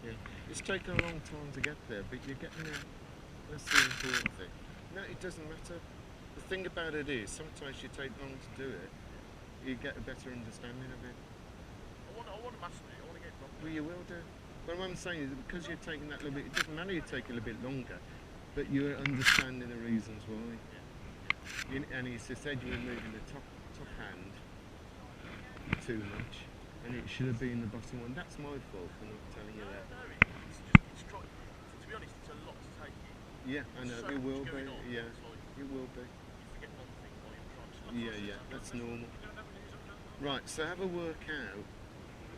yeah, it's taken a long time to get there, but you're getting there. That's the important thing. No, it doesn't matter. The thing about it is, sometimes you take long to do it, you get a better understanding of it. I want to master it. I want to get it Well, you will do. But what I'm saying is, because you're taking that little bit, it doesn't matter you take a little bit longer, but you're understanding the reasons why. And he said you were moving the top hand too much, and it should have been the bottom one. That's my fault for not telling you that. To be honest, it's a lot to take in. Yeah, I know, So it will be. on, Yeah, it will be. You forget one thing while you're trying to. Yeah, that's normal. Right, so have a work out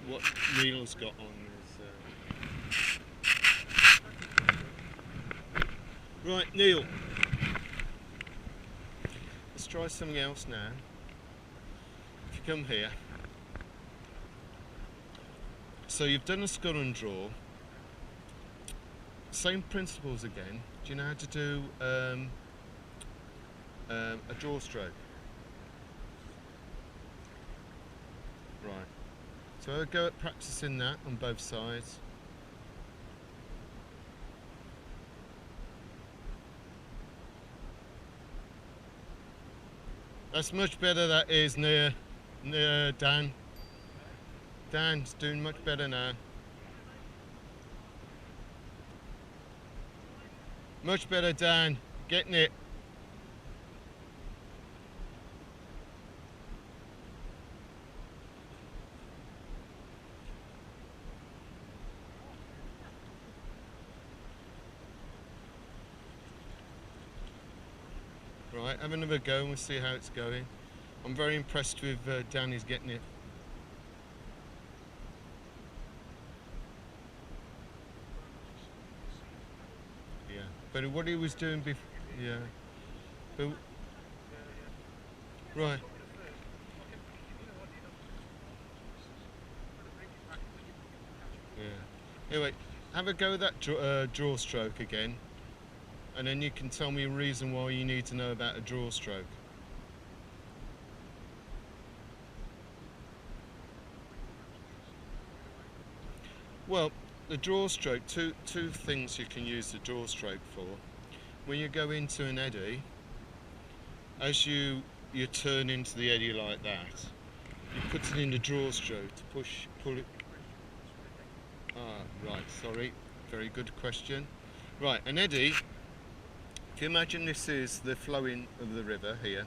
what Neil's got on his. Right, Neil. Let's try something else now. If you come here. So you've done a scull and draw. Same principles again. Do you know how to do a draw stroke? Right. So I'll go at practicing that on both sides. That's much better, that is, near Dan. Dan's doing much better now. Much better, Dan. Getting it. Right, have another go and we'll see how it's going. I'm very impressed with Dan, he's getting it. Yeah, but what he was doing before, yeah. But, right. Yeah. Anyway, have a go at that draw stroke again. And then you can tell me a reason why you need to know about a draw stroke. Well, the draw stroke, two things you can use the draw stroke for. When you go into an eddy, as you turn into the eddy like that, you put it in the draw stroke to pull it. Ah, right, sorry, very good question. Right, an eddy. If you imagine this is the flowing of the river here,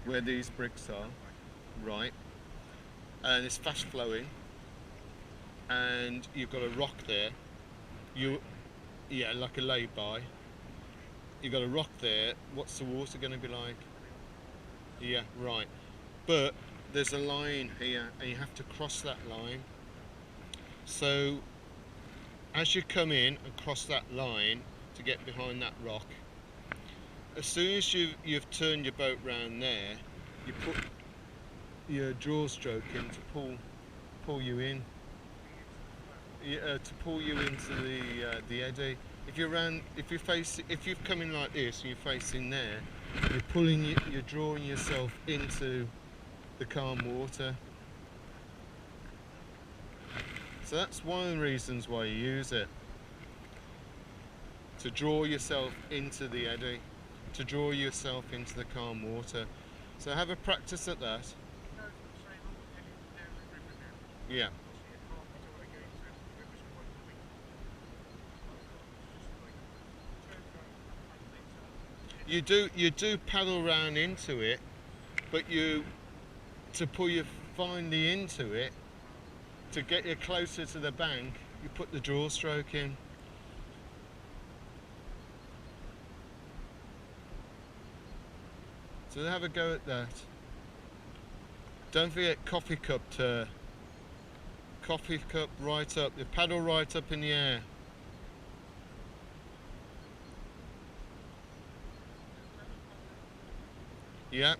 where these bricks are, right, and it's fast flowing, and you've got a rock there, like a lay-by, you've got a rock there, what's the water going to be like? Yeah, right, but there's a line here, and you have to cross that line, so as you come in and cross that line to get behind that rock, as soon as you've turned your boat round there, you put your draw stroke in to pull you in, to pull you into the eddy. If you're coming like this and you're facing there, you're drawing yourself into the calm water. So that's one of the reasons why you use it, to draw yourself into the eddy, to draw yourself into the calm water. So have a practice at that. Yeah. You do paddle round into it, but to pull you finally into it, to get you closer to the bank, you put the draw stroke in. So have a go at that. Don't forget coffee cup right up, the paddle right up in the air. Yeah.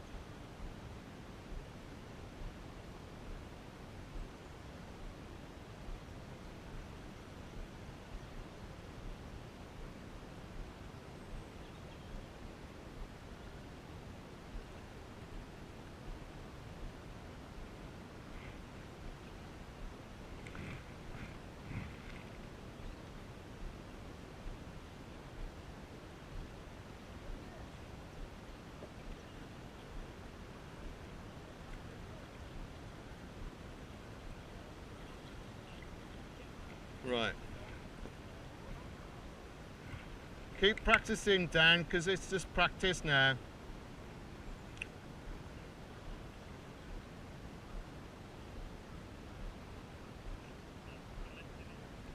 Right. Keep practicing, Dan, because it's just practice now.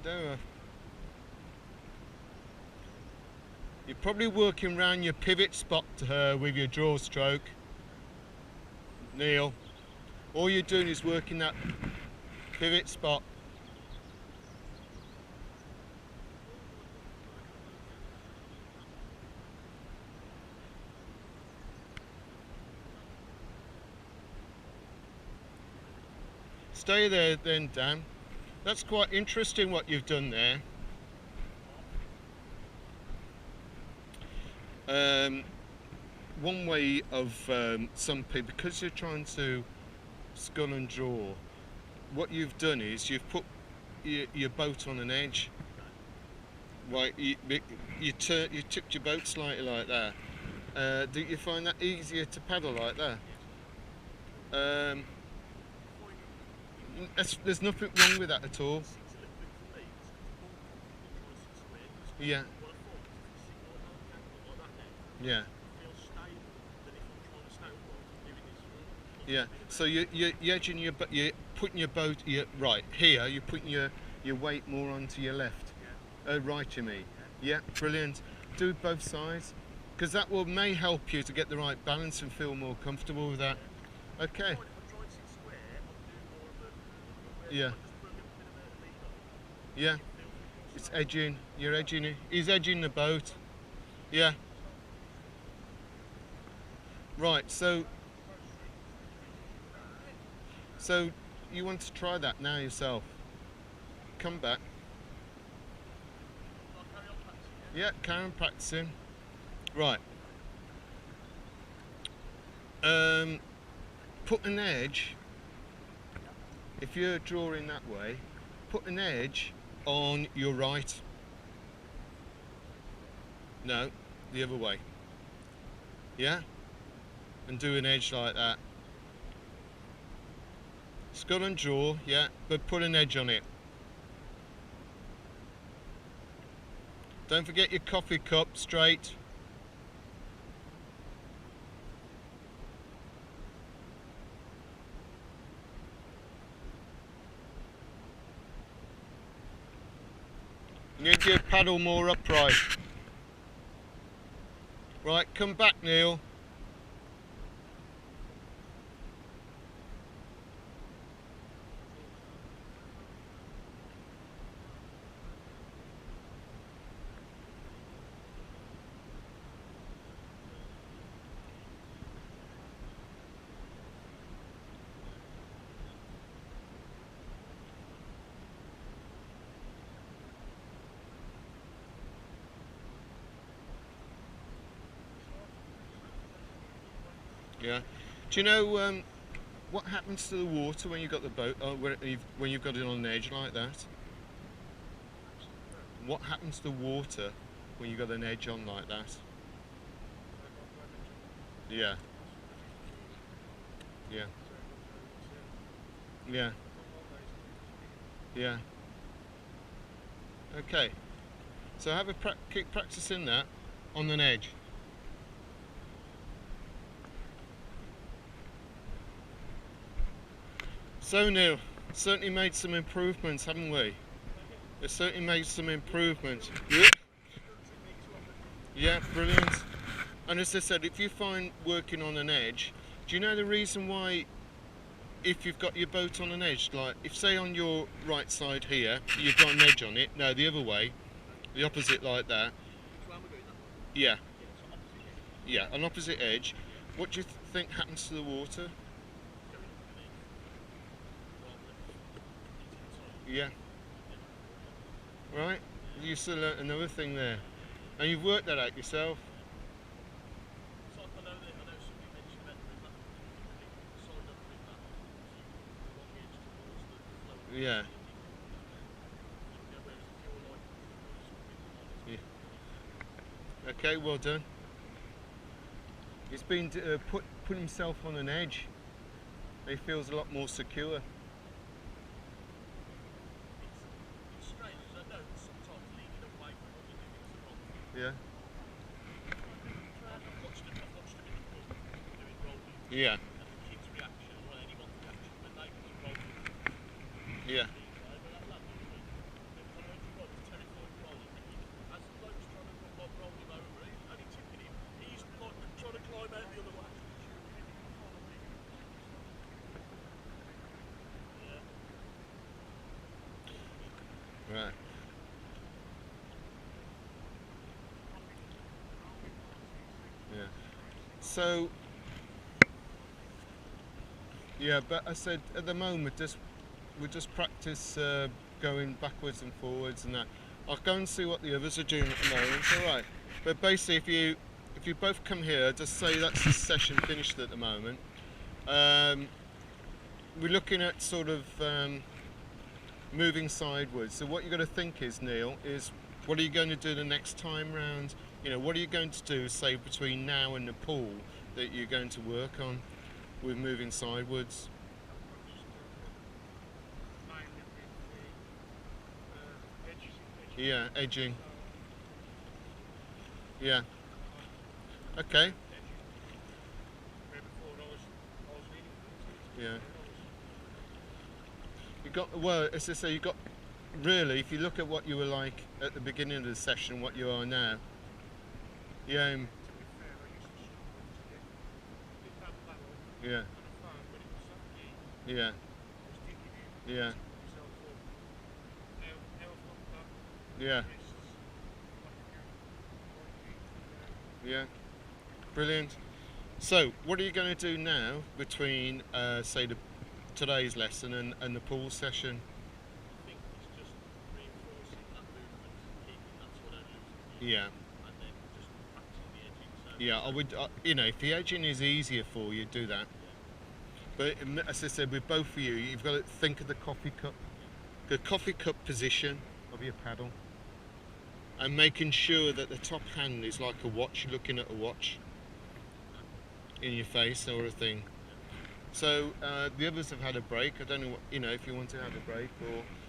There. You're probably working around your pivot spot with your draw stroke, Neil. All you're doing is working that pivot spot. Stay there then, Dan. That's quite interesting what you've done there. One way of some people, because you're trying to scull and draw, what you've done is you've put your boat on an edge. Right, you tipped your boat slightly like that. Do you find that easier to paddle like that? There's nothing wrong with that at all. Yeah. Yeah. Yeah. So you're edging you're putting your boat right here. You're putting your weight more onto your left. Right, you mean? Yeah. Brilliant. Do both sides, because that may help you to get the right balance and feel more comfortable with that. Okay. Yeah. Yeah. It's edging. You're edging it. He's edging the boat. Yeah. Right. So you want to try that now yourself? Come back. Yeah. Carry on practicing. Right. Put an edge. If you're drawing that way, put an edge on your right. No, the other way. Yeah? And do an edge like that. Scull and draw, yeah, but put an edge on it. Don't forget your coffee cup straight. You need your paddle more upright. Right, come back, Neil. Yeah. Do you know what happens to the water when you've got the boat, when you've got it on an edge like that? What happens to water when you've got an edge on like that? Yeah. Yeah. Yeah. Yeah. Okay. So keep practicing that on an edge. So Neil, certainly made some improvements, haven't we? We've certainly made some improvements. Yeah. Yeah, brilliant. And as I said, if you find working on an edge, do you know the reason why, if you've got your boat on an edge, like if say on your right side here, you've got an edge on it, no, the other way, the opposite like that. Yeah. Yeah, an opposite edge. What do you think happens to the water? Yeah. Right? You still learnt another thing there. And you've worked that out yourself. Yeah. Yeah. Okay, well done. He's been put himself on an edge. He feels a lot more secure. Yeah. I've watched them in the pool doing rolling, Yeah. and the kids' reaction, or anyone's reaction, when they was rolling. Yeah. But that lad was doing, I know he was terrified of rolling, but as the bloke was trying to roll him over, only tipping him, he's like trying to climb out the other way. Yeah. Right. Yeah. So yeah, but I said at the moment we just practice going backwards and forwards and that. I'll go and see what the others are doing at the moment. All right. But basically, if you both come here, just say that's the session finished at the moment. We're looking at sort of moving sideways. So what you've got to think is, Neil, is what are you going to do the next time round? You know, what are you going to do, say, between now and the pool that you're going to work on with moving sideways? Yeah, edging. Yeah. Okay. Yeah. You got, well, as I say, you got really, if you look at what you were like at the beginning of the session, what you are now, yeah, yeah, yeah, yeah, yeah, yeah, brilliant. So, what are you going to do now between, say, today's lesson and the pool session? I think it's just reinforcing that movement, keeping that sort of loose, Yeah, and then just practicing the edging. So yeah. I would, you know, if the edging is easier for you, do that. But as I said, with both of you, you've got to think of the coffee cup position of your paddle, and making sure that the top hand is like a watch, you're looking at a watch in your face or a thing. So the others have had a break. I don't know what, you know, if you want to have a break or